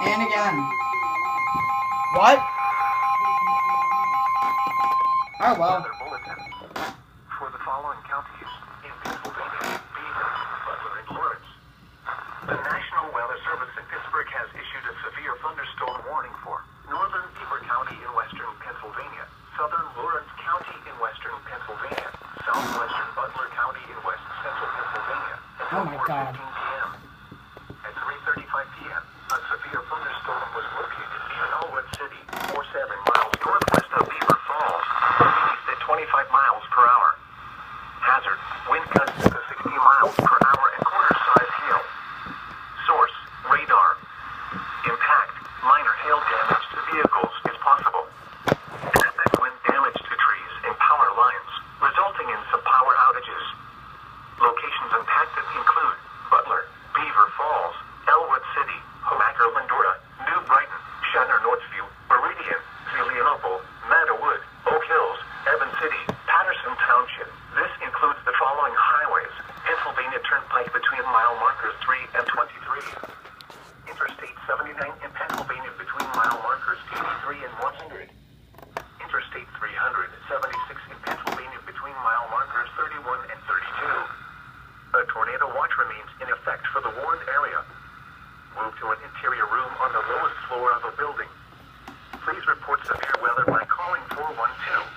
And again. What? Oh well. For the following counties in Pennsylvania, Beaver, Butler, and Lawrence. The National Weather Service in Pittsburgh has issued a severe thunderstorm warning for northern Beaver County in western Pennsylvania, southern Lawrence County in western Pennsylvania, southwestern Butler County in west central Pennsylvania until 4:15 p.m. At 3:35 p.m., a severe thunderstorm was located near Elwood City, 47 miles northwest of Beaver Falls, moving east at 25 miles per hour. Hazard: wind gusts to 60 miles per hour and quarter-size hail. Source: radar. Impact: minor hail damage to vehicles is possible. Epic wind damage to trees and power lines, resulting in some power outages. Locations impacted include Butler, Beaver Falls, Elwood City, Homaker, Lindora, New Brighton, Shanner, Northview, Meridian, Zelienople, Meadowood, Oak Hills, Evans City, Patterson Township. This includes the following highways: Pennsylvania Turnpike between mile markers 3 and 23. Interstate 79 in Pennsylvania between mile markers 83 and 100. Interstate 376 in Pennsylvania between mile markers 31 and 32. A tornado watch remains in effect for the warned area. Move to an interior room on the lowest floor of a building. Please report severe weather by calling 412.